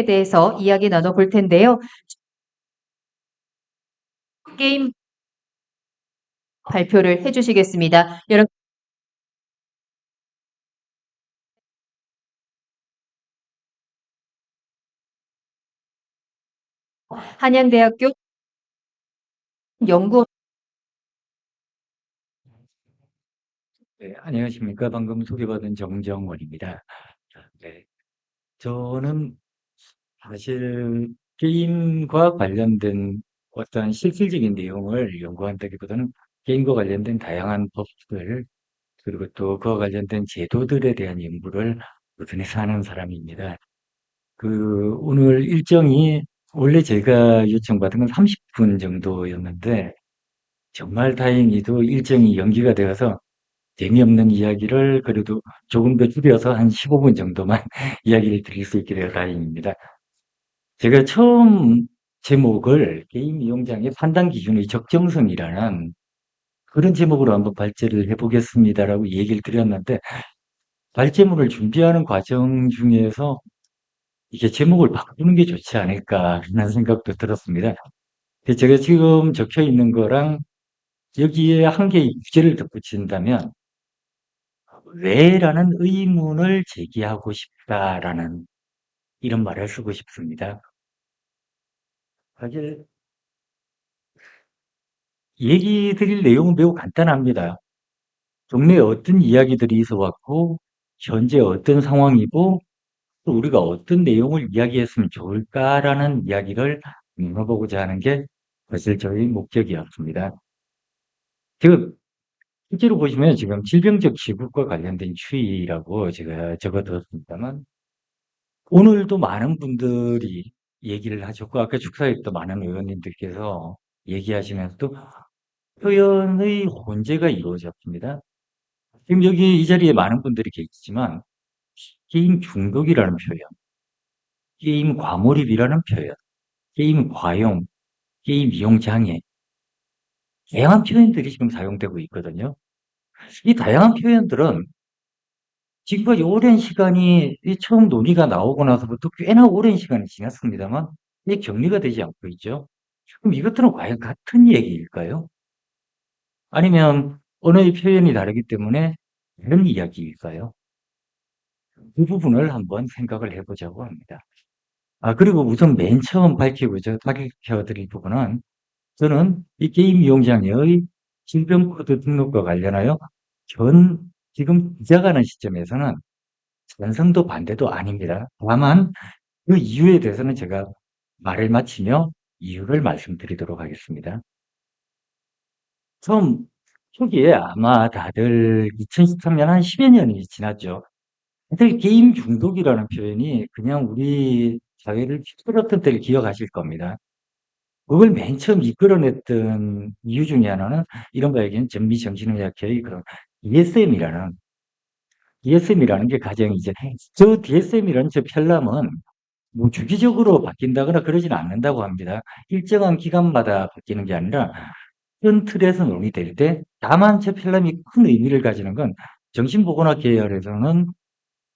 대해서 이야기 나눠볼 텐데요. 게임 발표를 해주시겠습니다. 여러분, 한양대학교 연구 네, 안녕하십니까. 방금 소개받은 정정원입니다. 네, 저는 사실 게임과 관련된 어떤 실질적인 내용을 연구한다기보다는 게임과 관련된 다양한 법들, 그리고 또 그와 관련된 제도들에 대한 연구를 꾸준해서 하는 사람입니다. 오늘 일정이 원래 제가 요청받은 건 30분 정도였는데, 정말 다행히도 일정이 연기가 되어서 재미없는 이야기를 그래도 조금 더 줄여서 한 15분 정도만 이야기를 드릴 수 있게 되어 다행입니다. 제가 처음 제목을 게임 이용장의 판단 기준의 적정성이라는 그런 제목으로 한번 발제를 해보겠습니다라고 얘기를 드렸는데, 발제문을 준비하는 과정 중에서 이게 제목을 바꾸는 게 좋지 않을까 하는 생각도 들었습니다. 그래서 제가 지금 적혀 있는 거랑 여기에 한 개의 주제를 덧붙인다면 왜라는 의문을 제기하고 싶다라는 이런 말을 쓰고 싶습니다. 사실 얘기 드릴 내용은 매우 간단합니다. 동네에 어떤 이야기들이 있어 왔고 현재 어떤 상황이고 또 우리가 어떤 내용을 이야기했으면 좋을까라는 이야기를 나눠보고자 하는 게 사실 저희 목적이었습니다. 즉 실제로 보시면 지금 질병적 시국과 관련된 추이라고 제가 적어두었습니다만 오늘도 많은 분들이 얘기를 하셨고 아까 축사에도 많은 의원님들께서 얘기하시면서도 표현의 혼재가 이루어졌습니다. 지금 여기 이 자리에 많은 분들이 계시지만 게임 중독이라는 표현, 게임 과몰입이라는 표현, 게임 과용, 게임 이용 장애, 다양한 표현들이 지금 사용되고 있거든요. 이 다양한 표현들은 지금까지 오랜 시간이 처음 논의가 나오고 나서부터 꽤나 오랜 시간이 지났습니다만 이게 격리가 되지 않고 있죠. 그럼 이것들은 과연 같은 얘기일까요? 아니면 언어의 표현이 다르기 때문에 다른 이야기일까요? 그 부분을 한번 생각을 해보자고 합니다. 그리고 우선 맨 처음 밝혀드릴 부분은 저는 이 게임 이용장애의 질병 코드 등록과 관련하여 지금 시작하는 시점에서는 찬성도 반대도 아닙니다. 다만 그 이유에 대해서는 제가 말을 마치며 이유를 말씀드리도록 하겠습니다. 처음 초기에 아마 다들 2013년 한 10여 년이 지났죠. 근데 게임 중독이라는 표현이 그냥 우리 사회를 휘둘렀던 때를 기억하실 겁니다. 그걸 맨 처음 이끌어냈던 이유 중에 하나는 이른바 얘기는 전미정신의학회의 그런 DSM이라는 게 가장 이제 저 DSM이라는 저 편람은 뭐 주기적으로 바뀐다거나 그러지는 않는다고 합니다. 일정한 기간마다 바뀌는 게 아니라 큰 틀에서 논의될 때 다만 저 편람이 큰 의미를 가지는 건 정신보건학 계열에서는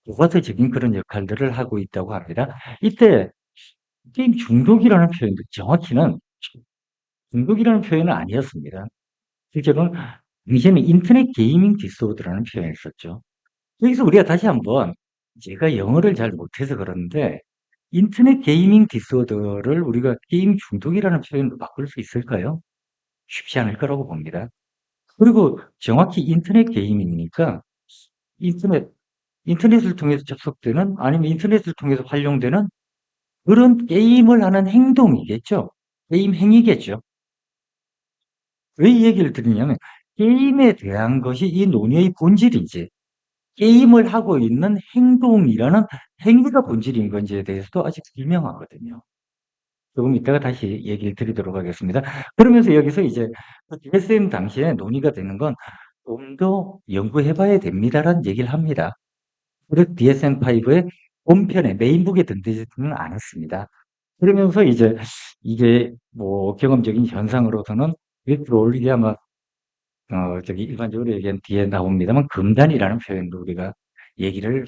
교과서적인 그런 역할들을 하고 있다고 합니다. 이때 게임 중독이라는 표현도 정확히는 중독이라는 표현은 아니었습니다. 실제로는 당시에는 인터넷 게이밍 디스오더라는 표현을 썼죠. 여기서 우리가 다시 한번 제가 영어를 잘 못해서 그러는데 인터넷 게이밍 디스오더를 우리가 게임 중독이라는 표현으로 바꿀 수 있을까요? 쉽지 않을 거라고 봅니다. 그리고 정확히 인터넷 게이밍이니까 인터넷, 인터넷을 통해서 접속되는 아니면 인터넷을 통해서 활용되는 그런 게임을 하는 행동이겠죠. 게임 행위겠죠. 왜 이 얘기를 드리냐면 게임에 대한 것이 이 논의의 본질이지 게임을 하고 있는 행동이라는 행위가 본질인 건지에 대해서도 아직 불명하거든요. 조금 이따가 다시 얘기를 드리도록 하겠습니다. 그러면서 여기서 이제 DSM 당시에 논의가 되는 건 좀 더 연구해 봐야 됩니다라는 얘기를 합니다. 그래서 DSM-5의 본편에 메인북에 등재되지는 않았습니다. 그러면서 이제 이게 뭐 경험적인 현상으로서는 이게 아마 일반적으로 얘기한 뒤에 나옵니다만 금단이라는 표현도 우리가 얘기를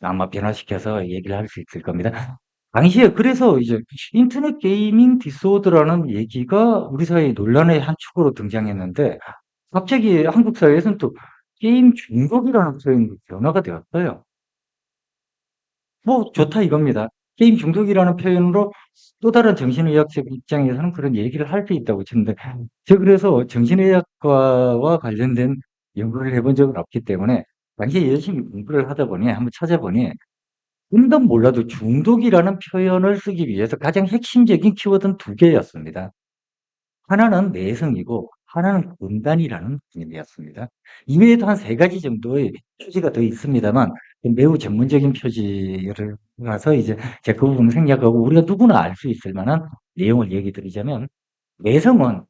아마 변화시켜서 얘기를 할 수 있을 겁니다. 당시에 그래서 이제 인터넷 게이밍 디스오더라는 얘기가 우리 사회의 논란의 한 축으로 등장했는데 갑자기 한국 사회에서는 또 게임 중독이라는 표현이 변화가 되었어요. 뭐 좋다 이겁니다. 게임 중독이라는 표현으로 또 다른 정신의학적 입장에서는 그런 얘기를 할 수 있다고 치는데 제가 그래서 정신의학과와 관련된 연구를 해본 적은 없기 때문에 당시에 열심히 공부를 하다 보니 한번 찾아보니 은근 몰라도 중독이라는 표현을 쓰기 위해서 가장 핵심적인 키워드는 두 개였습니다. 하나는 내성이고 하나는 금단이라는 개념이었습니다. 이외에도 한 세 가지 정도의 표지가 더 있습니다만 매우 전문적인 표지를 가서 이제 제가 그 부분을 생략하고 우리가 누구나 알 수 있을 만한 내용을 얘기 드리자면 내성은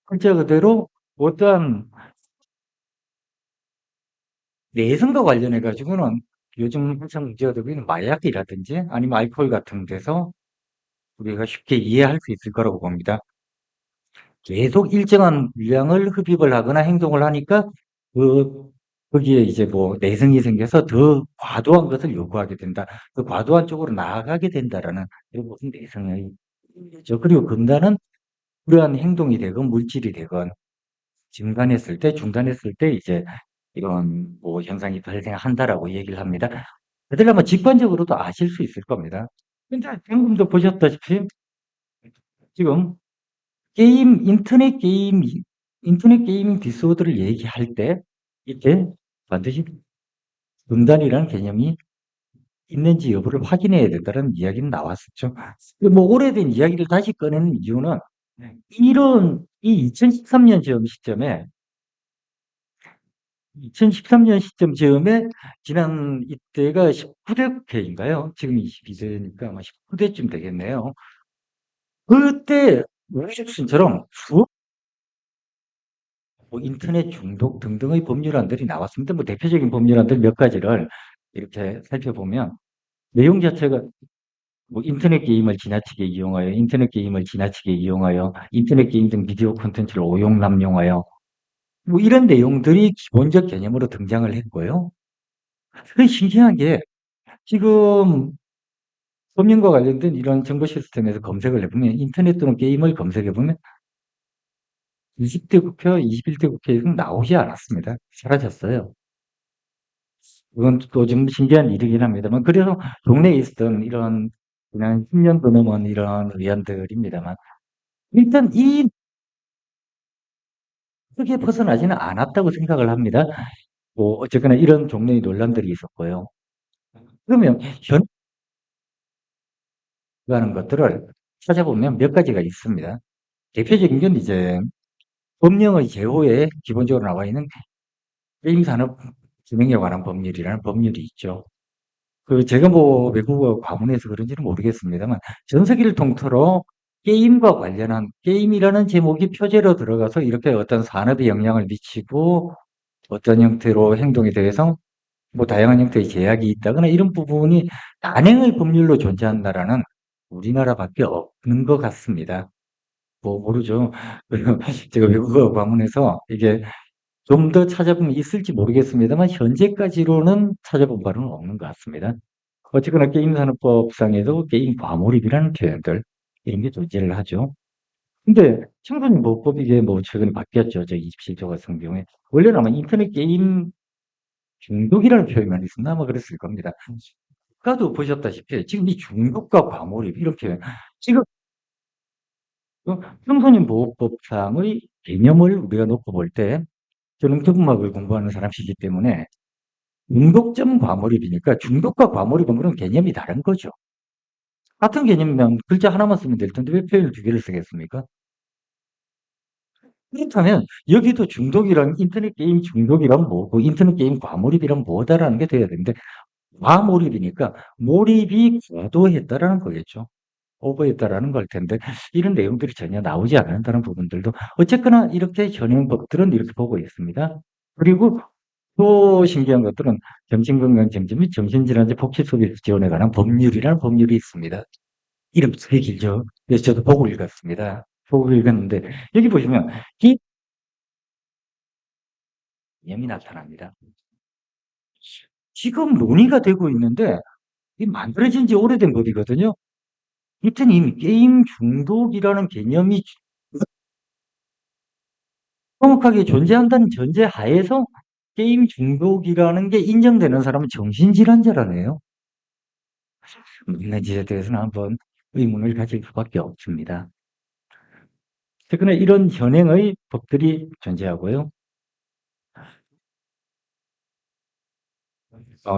글자 그대로 어떠한 내성과 관련해 가지고는 요즘 한창 문제가 되고 있는 마약이라든지 아니면 알코올 같은 데서 우리가 쉽게 이해할 수 있을 거라고 봅니다. 계속 일정한 분량을 흡입을 하거나 행동을 하니까 그 거기에 이제 뭐 내성이 생겨서 더 과도한 것을 요구하게 된다. 그 과도한 쪽으로 나아가게 된다라는 이런 것은 내성의 의미죠. 그리고 금단은 그러한 행동이 되건 물질이 되건 증가했을 때, 중단했을 때 이제 이런 뭐 현상이 발생한다라고 얘기를 합니다. 다들 아마 직관적으로도 아실 수 있을 겁니다. 근데 방금도 보셨다시피 지금 인터넷 게임 디스오더를 얘기할 때 이때 반드시 금단이라는 개념이 있는지 여부를 확인해야 된다는 이야기는 나왔었죠. 뭐 오래된 이야기를 다시 꺼내는 이유는 이런 이 2013년 시점에 2013년 시점 즈음에 지난 이때가 19대 국회인가요? 지금 22대니까 아마 19대쯤 되겠네요. 그때 우리적신처럼 뭐 인터넷 중독 등등의 법률안들이 나왔습니다. 뭐 대표적인 법률안들 몇 가지를 이렇게 살펴보면 내용 자체가 뭐 인터넷 게임을 지나치게 이용하여, 인터넷 게임을 지나치게 이용하여, 인터넷 게임 등 비디오 콘텐츠를 오용 남용하여 뭐 이런 내용들이 기본적 개념으로 등장을 했고요. 그 신기한 게 지금 법령과 관련된 이런 정보 시스템에서 검색을 해보면 인터넷 또는 게임을 검색해보면 20대 국회와 21대 국회에서는 나오지 않았습니다. 사라졌어요. 그건 또 좀 신기한 일이긴 합니다만, 그래서 동네에 있었던 이런, 그냥 10년도 넘은 이런 의안들입니다만, 일단 이 크게 벗어나지는 않았다고 생각을 합니다. 뭐, 어쨌거나 이런 종류의 논란들이 있었고요. 그러면 현가는 것들을 찾아보면 몇 가지가 있습니다. 대표적인 건 이제 법령의 제호에 기본적으로 나와 있는 게임산업 진흥에 관한 법률이라는 법률이 있죠. 그 제가 뭐 외국어 과문해서 그런지는 모르겠습니다만 전 세계를 통틀어 게임과 관련한 게임이라는 제목이 표제로 들어가서 이렇게 어떤 산업에 영향을 미치고 어떤 형태로 행동에 대해서 뭐 다양한 형태의 제약이 있다거나 이런 부분이 단행의 법률로 존재한다라는 우리나라밖에 없는 것 같습니다. 뭐 모르죠. 제가 외국어 과문해서 이게 좀 더 찾아보면 있을지 모르겠습니다만 현재까지로는 찾아본 바는 없는 것 같습니다. 어쨌거나 게임산업법상에도 게임 과몰입이라는 표현들 이런 게 존재를 하죠. 근데 청소년보호법 이게 뭐 최근에 바뀌었죠. 저 27조 같은 경우에 원래는 아마 인터넷 게임 중독이라는 표현만 있었나 아마 그랬을 겁니다. 아까도 보셨다시피 지금 이 중독과 과몰입 이런 표현 지금 청소년보호법상의 개념을 우리가 놓고 볼 때 저는 경음악을 공부하는 사람이기 때문에 중독점 과몰입이니까 중독과 과몰입은 그런 개념이 다른 거죠. 같은 개념이면 글자 하나만 쓰면 될 텐데 왜 표현을 두 개를 쓰겠습니까? 그렇다면 여기도 중독이란 인터넷 게임 중독이란 뭐고 인터넷 게임 과몰입이란 뭐다라는 게 돼야 되는데 과몰입이니까 몰입이 과도했다라는 거겠죠. 오버했다라는 걸 텐데 이런 내용들이 전혀 나오지 않는다는 부분들도 어쨌거나 이렇게 현행법들은 이렇게 보고 있습니다. 그리고 또 신기한 것들은 정신건강정지 및 정신질환제 복지소비자 지원에 관한 법률이라는 법률이 있습니다. 이름 되게 길죠. 그래서 저도 보고 읽었습니다. 보고 읽었는데 여기 보시면 이 개념이 나타납니다. 지금 논의가 되고 있는데 이 만들어진 지 오래된 법이거든요. 이튼 이미 게임 중독이라는 개념이 정확하게 존재한다는 전제 하에서 게임 중독이라는 게 인정되는 사람은 정신질환자라네요. 맞는지에 대해서는 한번 의문을 가질 수밖에 없습니다. 최근에 이런 현행의 법들이 존재하고요.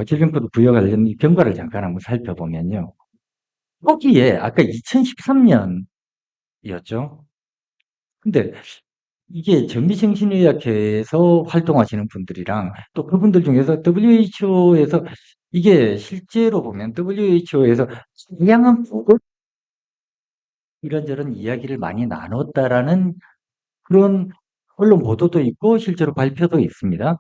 질병법 부여 관련 경과를 잠깐 한번 살펴보면요. 거기에 아까 2013년이었죠. 근데 이게 정비정신의학회에서 활동하시는 분들이랑 또 그분들 중에서 WHO에서 이게 실제로 보면 WHO에서 다양한 보고 이런저런 이야기를 많이 나눴다라는 그런 언론 보도도 있고 실제로 발표도 있습니다.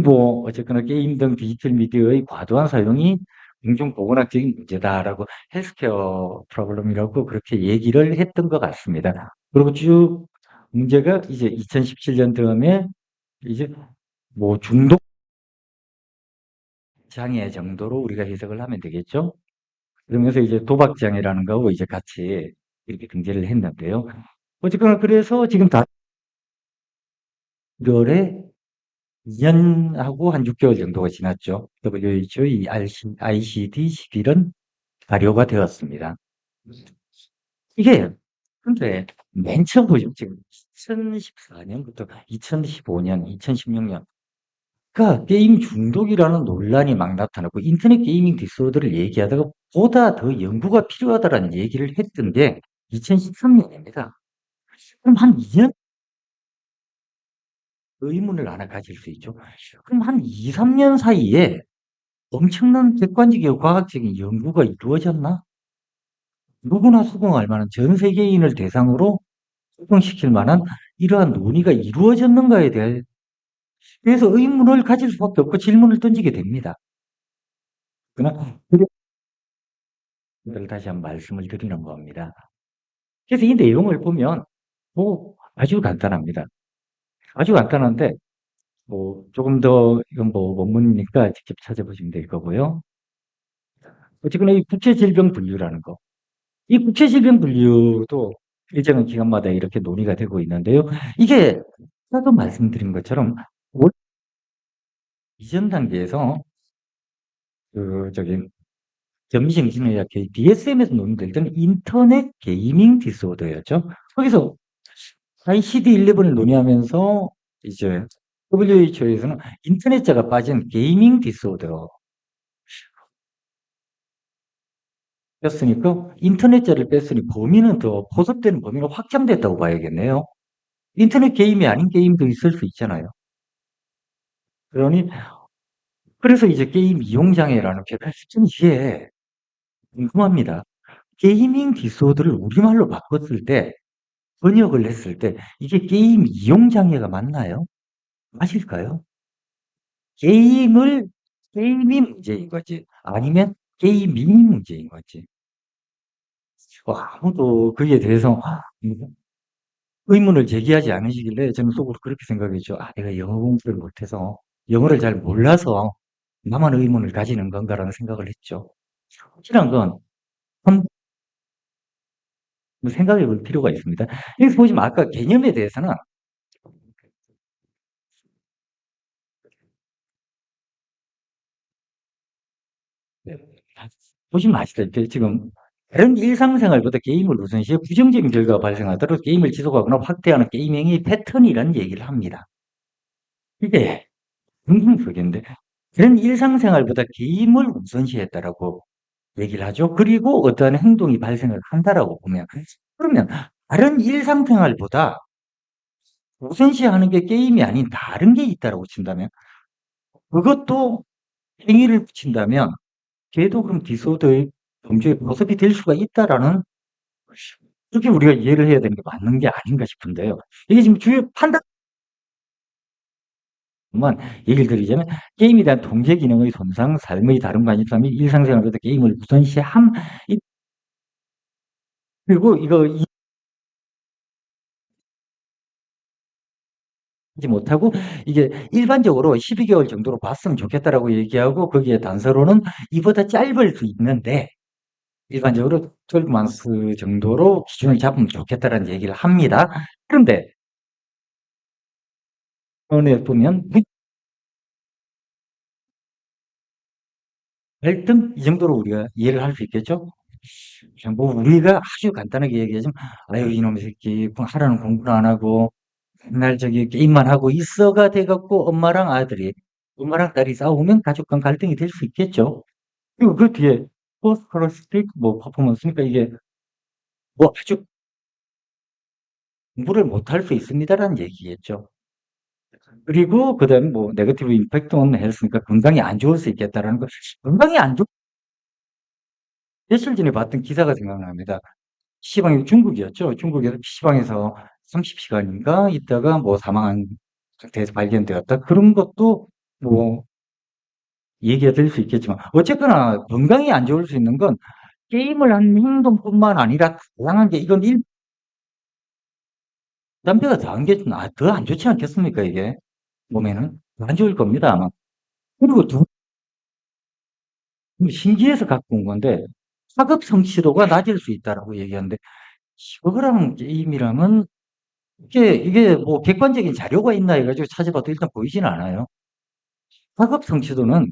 뭐 어쨌거나 게임 등 디지털 미디어의 과도한 사용이 공중보건학적인 문제다라고 헬스케어 프로블럼이라고 그렇게 얘기를 했던 것 같습니다. 그리고 쭉 문제가 이제 2017년 다음에 이제 뭐 중독 장애 정도로 우리가 해석을 하면 되겠죠. 그러면서 이제 도박 장애라는 거하고 이제 같이 이렇게 등재를 했는데요. 어쨌거나 그래서 지금 다 1월에 2년하고 한 6개월 정도가 지났죠. WHO 이 ICD-11은 발효가 되었습니다. 이게 근데 맨 처음 보죠. 지금 2014년부터 2015년, 2016년 그러니까 게임 중독이라는 논란이 막 나타나고 인터넷 게이밍 디스오더를 얘기하다가 보다 더 연구가 필요하다라는 얘기를 했던 게 2013년입니다. 그럼 한 2년 의문을 하나 가질 수 있죠. 그럼 한 2, 3년 사이에 엄청난 객관적이고 과학적인 연구가 이루어졌나? 누구나 수긍할 만한 전 세계인을 대상으로 수긍시킬 만한 이러한 논의가 이루어졌는가에 대해서 의문을 가질 수밖에 없고 질문을 던지게 됩니다. 그러나 그걸 다시 한번 말씀을 드리는 겁니다. 그래서 이 내용을 보면 뭐 아주 간단합니다. 아주 간단한데 뭐 조금 더 이건 뭐 원문이니까 직접 찾아보시면 될 거고요. 어쨌거나 이 국제질병 분류라는 거. 이 국제질병 분류도 일정한 기간마다 이렇게 논의가 되고 있는데요. 이게 아까도 말씀드린 것처럼 이전 단계에서 저기 정신의학회 DSM에서 논의될 때는 인터넷 게이밍 디스오더였죠. 거기서 ICD-11을 논의하면서 이제 WHO에서는 인터넷자가 빠진 게이밍 디스오더 였으니까 인터넷자를 뺐으니 범위는 더 포섭되는 범위가 확장됐다고 봐야겠네요. 인터넷 게임이 아닌 게임도 있을 수 있잖아요. 그러니 그래서 이제 게임 이용 장애라는 표현 좀 이게 궁금합니다. 게이밍 디스오더를 우리말로 바꿨을 때 번역을 했을 때 이게 게임 이용 장애가 맞나요? 맞을까요? 게임을 게임이 문제인 거지 아니면 게이밍이 문제인 거지. 아무도 그에 대해서 의문을 제기하지 않으시길래 저는 속으로 그렇게 생각했죠. 아, 내가 영어 공부를 못해서 영어를 잘 몰라서 나만 의문을 가지는 건가라는 생각을 했죠. 확실한 건 생각해 볼 필요가 있습니다. 여기서 보시면 아까 개념에 대해서는 네, 보시면 아시다시피 지금 다른 일상생활보다 게임을 우선시해 부정적인 결과가 발생하도록 게임을 지속하거나 확대하는 게임행위 패턴이라는 얘기를 합니다. 이게 궁금스럽겠는데 다른 일상생활보다 게임을 우선시했다라고 얘기를 하죠. 그리고 어떠한 행동이 발생을 한다라고 보면 그러면 다른 일상생활보다 우선시하는 게 게임이 아닌 다른 게 있다라고 친다면 그것도 행위를 붙인다면 걔도 그럼 디소더의 범죄의 모습이 될 수가 있다라는 그렇게 우리가 이해를 해야 되는 게 맞는 게 아닌가 싶은데요. 이게 지금 주요 판단만 얘기를 드리자면 게임에 대한 통제 기능의 손상, 삶의 다른 관심사 및 일상생활보다 게임을 우선시함 그리고 이거 하지 못하고 이게 일반적으로 12개월 정도로 봤으면 좋겠다라고 얘기하고 거기에 단서로는 이보다 짧을 수 있는데 일반적으로 12months 정도로 기준을 잡으면 좋겠다라는 얘기를 합니다. 그런데 언에 보면 갈등 이 정도로 우리가 이해를 할 수 있겠죠? 뭐 우리가 아주 간단하게 얘기하자면 아유 이놈의 새끼 하라는 공부를 안 하고 맨날 저기 게임만 하고 있어가 돼갖고 엄마랑 딸이 싸우면 가족 간 갈등이 될 수 있겠죠. 그리고 그 뒤에 포스트 스틱 뭐 퍼포먼스니까 이게 뭐 아주 공부를 못할 수 있습니다라는 얘기겠죠. 그리고 그다음에 뭐 네거티브 임팩트 온 헬스니까 건강이 안 좋을 수 있겠다라는 거. 건강이 안 좋. 며칠 전에 봤던 기사가 생각납니다. PC방이 중국이었죠. 중국에서 PC방에서 30시간인가 있다가 뭐 사망한 상태에서 발견되었다. 그런 것도 뭐 얘기가 될 수 있겠지만 어쨌거나 건강이 안 좋을 수 있는 건 게임을 하는 행동뿐만 아니라 다양한 게 이건 담배가 더한 게 더 안 좋지 않겠습니까? 이게 몸에는 더 안 좋을 겁니다 아마. 그리고 신기해서 갖고 온 건데 학업 성취도가 낮을 수 있다라고 얘기하는데 그거랑 게임이랑은 이게 뭐 객관적인 자료가 있나 해가지고 찾아봐도 일단 보이지는 않아요. 학업 성취도는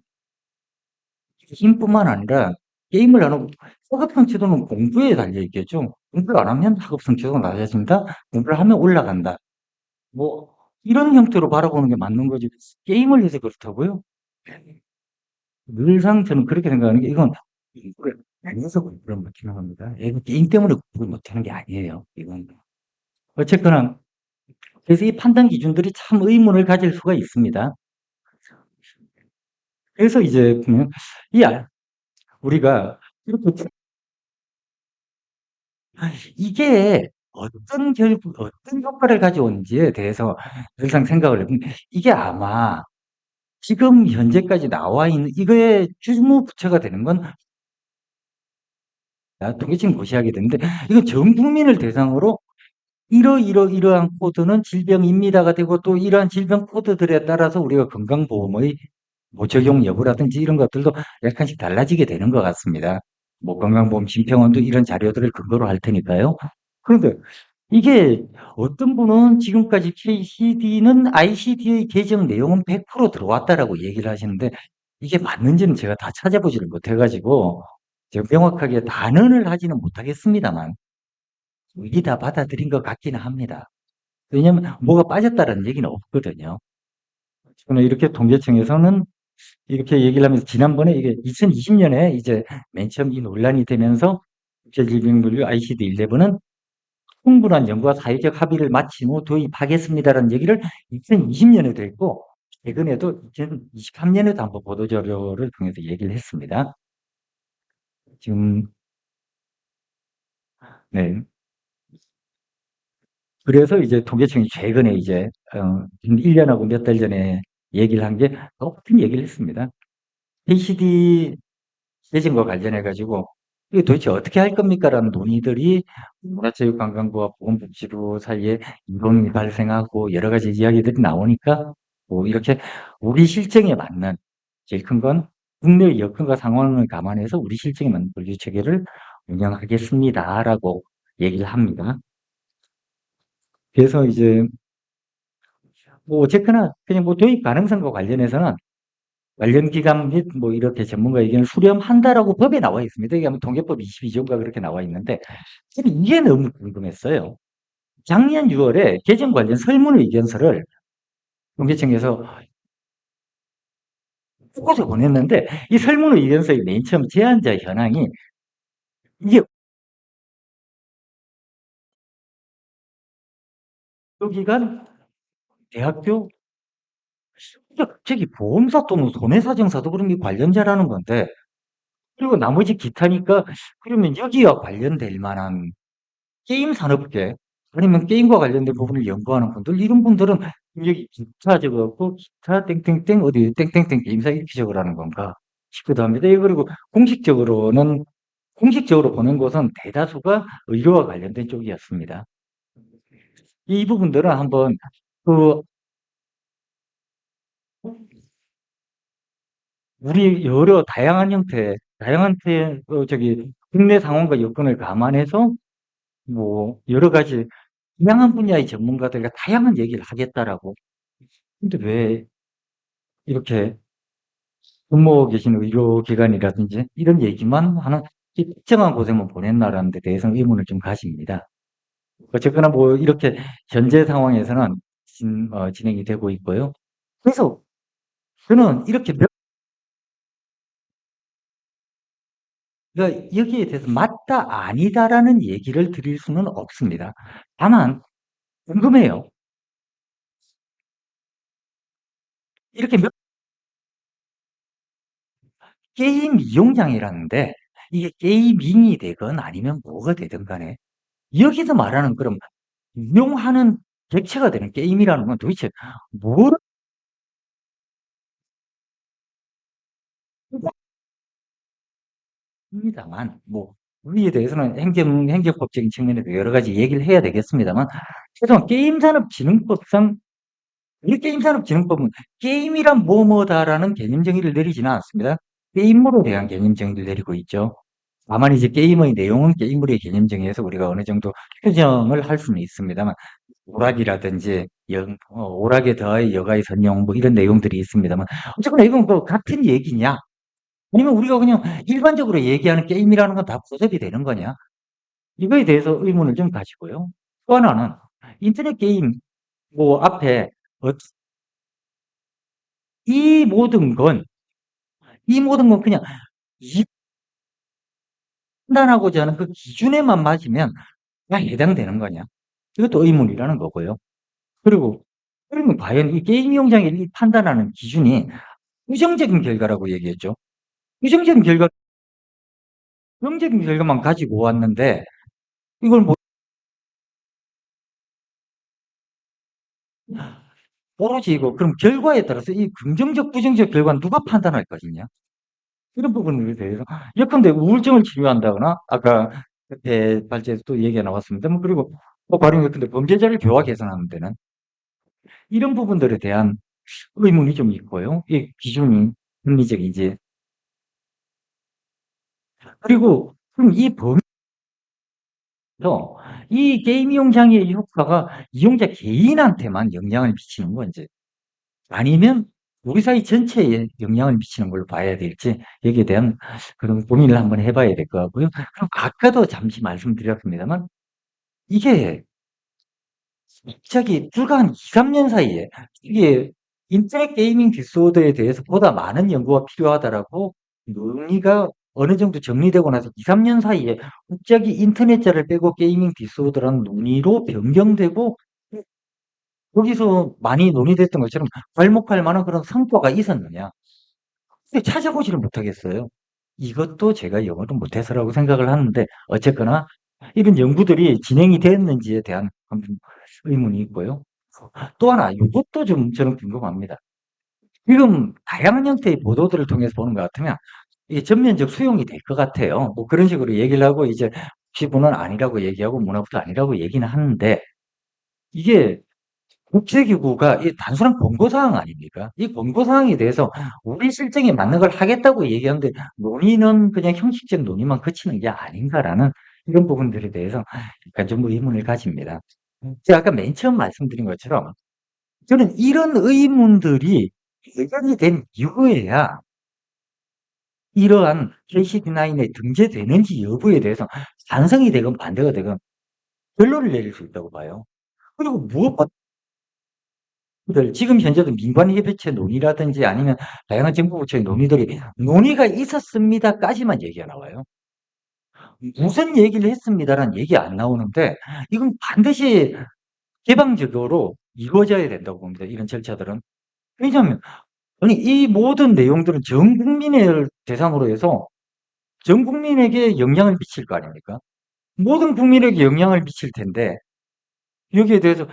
힘뿐만 아니라 게임을 안 하고 학업 성취도는 공부에 달려 있겠죠. 공부를 안 하면 학업 성취도가 낮아진다. 공부를 하면 올라간다. 뭐 이런 형태로 바라보는 게 맞는 거지. 게임을 해서 그렇다고요? 늘상 저는 그렇게 생각하는 게 이건 공부를 안 해서 공부를 못하는 겁니다. 이건 게임 때문에 공부를 못하는 게 아니에요. 이건 어쨌거나 그래서 이 판단 기준들이 참 의문을 가질 수가 있습니다. 그래서 이제 보면 이 우리가 이렇게 이게 어떤 효과를 가져오는지에 대해서 늘상 생각을 해보면 이게 아마 지금 현재까지 나와 있는 이거의 주무부처가 되는 건 통계청 고시하게 되는데 이건 전 국민을 대상으로 이러한 코드는 질병입니다가 되고 또 이러한 질병 코드들에 따라서 우리가 건강보험의 뭐 적용 여부라든지 이런 것들도 약간씩 달라지게 되는 것 같습니다. 뭐 건강보험 심평원도 이런 자료들을 근거로 할 테니까요. 그런데 이게 어떤 분은 지금까지 KCD는 ICD의 개정 내용은 100% 들어왔다라고 얘기를 하시는데 이게 맞는지는 제가 다 찾아보지를 못해가지고 제가 명확하게 단언을 하지는 못하겠습니다만 이게 다 받아들인 것 같기는 합니다. 왜냐하면 뭐가 빠졌다라는 얘기는 없거든요. 저는 이렇게 통계청에서는 이렇게 얘기를 하면서 지난번에 이게 2020년에 이제 맨 처음 이 논란이 되면서 국제질병분류 ICD-11은 충분한 연구와 사회적 합의를 마친 후 도입하겠습니다라는 얘기를 2020년에도 했고 최근에도 2023년에도 한번 보도자료를 통해서 얘기를 했습니다. 지금 네. 그래서 이제 통계청이 최근에 이제 1년하고 몇 달 전에 얘기를 한 게 똑같은 얘기를 했습니다. KCD 개정과 관련해 가지고 이게 도대체 어떻게 할 겁니까라는 논의들이 문화체육관광부와 보건복지부 사이에 이론이 발생하고 여러 가지 이야기들이 나오니까 뭐 이렇게 우리 실정에 맞는 제일 큰 건 국내의 여건과 상황을 감안해서 우리 실정에 맞는 분류 체계를 운영하겠습니다라고 얘기를 합니다. 그래서 이제 뭐 어쨌거나 그냥 뭐 도입 가능성과 관련해서는 관련 기관 및 뭐 이렇게 전문가 의견을 수렴한다라고 법에 나와 있습니다. 이게 아마 통계법 22조인가 그렇게 나와 있는데 저는 이게 너무 궁금했어요. 작년 6월에 개정 관련 설문 의견서를 통계청에서 뽑아서 보냈는데 이 설문 의견서의 맨 처음 제안자 현황이 이게 여기가 대학교 갑자기 보험사 또는 손해사정사도 그런 게 관련자라는 건데 그리고 나머지 기타니까 그러면 여기와 관련될 만한 게임 산업계 아니면 게임과 관련된 부분을 연구하는 분들 이런 분들은 여기 기타 적어갖고 기타 땡땡땡 어디 땡땡땡 게임사 이렇게 적으라는 건가 싶기도 합니다. 예, 그리고 공식적으로 보낸 곳은 대다수가 의료와 관련된 쪽이었습니다. 이 부분들은 한번 그 우리 여러 다양한 형태 저기 국내 상황과 여건을 감안해서 뭐 여러 가지 다양한 분야의 전문가들과 다양한 얘기를 하겠다라고. 근데 왜 이렇게 근무하고 계신 의료기관이라든지 이런 얘기만 하는 이 특정한 곳에만 보냈나라는 데 대해서는 의문을 좀 가집니다. 어쨌거나 뭐 이렇게 현재 상황에서는 진행이 되고 있고요. 그래서 저는 이렇게 그러니까 여기에 대해서 맞다, 아니다라는 얘기를 드릴 수는 없습니다. 다만 궁금해요. 이렇게 게임 이용량이라는데 이게 게이밍이 되건 아니면 뭐가 되든 간에 여기서 말하는 그럼 이용하는 객체가 되는 게임이라는 건 도대체 뭐를 합니다만 뭐 여기에 대해서는 행정법적인 측면에서 여러 가지 얘기를 해야 되겠습니다만 최소한 게임산업진흥법상 이 게임산업진흥법은 게임이란 뭐뭐다라는 개념 정의를 내리지는 않습니다. 게임물에 대한 개념 정의를 내리고 있죠. 다만 이제 게임의 내용은 게임물의 개념 정의에서 우리가 어느 정도 표정을 할 수는 있습니다만 오락이라든지 오락에 더하여 여가의 선용 뭐 이런 내용들이 있습니다만 어쨌거나 이건 뭐 같은 얘기냐? 아니면 우리가 그냥 일반적으로 얘기하는 게임이라는 건 다 포섭이 되는 거냐? 이거에 대해서 의문을 좀 가지고요. 또 하나는 인터넷 게임 뭐 앞에 이 모든 건, 이 모든 건 그냥 판단하고자 하는 그 기준에만 맞으면 다 해당되는 거냐? 이것도 의문이라는 거고요. 그리고, 그러면 과연 이 게임 이용량을 판단하는 기준이 부정적인 결과라고 얘기했죠. 부정적인 결과, 부정적인 결과만 가지고 왔는데, 이걸 뭐, 오로지 이거, 그럼 결과에 따라서 이 긍정적, 부정적 결과는 누가 판단할 것이냐? 이런 부분에 대해서. 예컨대 우울증을 치료한다거나, 아까 발제에서 또 얘기가 나왔습니다. 그리고 또 가령 예컨대 범죄자를 교화 개선하는 데는 이런 부분들에 대한 의문이 좀 있고요. 이 기준이 합리적인지. 그리고 그럼 이 게임 이용장애의 효과가 이용자 개인한테만 영향을 미치는 건지 아니면 우리 사회 전체에 영향을 미치는 걸로 봐야 될지 여기에 대한 그런 고민을 한번 해봐야 될 것 같고요. 그럼 아까도 잠시 말씀드렸습니다만 이게 갑자기 불과 한 2, 3년 사이에 이게 인터넷 게이밍 디소더에 대해서 보다 많은 연구가 필요하다라고 논의가 어느 정도 정리되고 나서 2, 3년 사이에 갑자기 인터넷자를 빼고 게이밍 디소더라는 논의로 변경되고 거기서 많이 논의됐던 것처럼 괄목할 만한 그런 성과가 있었느냐. 근데 찾아보지를 못하겠어요. 이것도 제가 영어를 못해서라고 생각을 하는데 어쨌거나 이런 연구들이 진행이 됐는지에 대한 의문이 있고요. 또 하나 이것도 좀 저는 궁금합니다. 지금 다양한 형태의 보도들을 통해서 보는 것 같으면 이게 전면적 수용이 될 것 같아요. 뭐 그런 식으로 얘기를 하고 이제 시부는 아니라고 얘기하고 문화부도 아니라고 얘기는 하는데 이게 국제기구가 이 단순한 권고사항 아닙니까? 이 권고사항에 대해서 우리 실정에 맞는 걸 하겠다고 얘기하는데 논의는 그냥 형식적 논의만 그치는 게 아닌가라는 이런 부분들에 대해서 약간 좀 의문을 가집니다. 제가 아까 맨 처음 말씀드린 것처럼 저는 이런 의문들이 해결이 된 이후에야 이러한 KCD9에 등재되는지 여부에 대해서 찬성이 되건 반대가 되건 결론을 내릴 수 있다고 봐요. 그리고 무엇보다 지금 현재도 민관협의체 논의라든지 아니면 다양한 정부 부처의 논의들이 논의가 있었습니다까지만 얘기가 나와요. 무슨 얘기를 했습니다라는 얘기 안 나오는데 이건 반드시 개방적으로 이루어져야 된다고 봅니다. 이런 절차들은. 왜냐하면 아니 이 모든 내용들은 전 국민을 대상으로 해서 전 국민에게 영향을 미칠 거 아닙니까? 모든 국민에게 영향을 미칠 텐데 여기에 대해서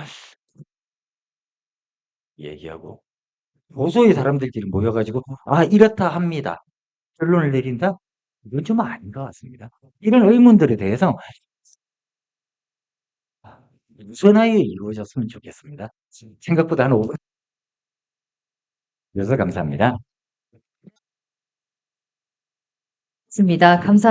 얘기하고 보수의 사람들끼리 모여가지고 아 이렇다 합니다. 결론을 내린다? 이건 좀 아닌 것 같습니다. 이런 의문들에 대해서 유선하에 이루어졌으면 좋겠습니다. 생각보다 한 5분 주셔서 감사합니다. 있습니다. 감사합니다.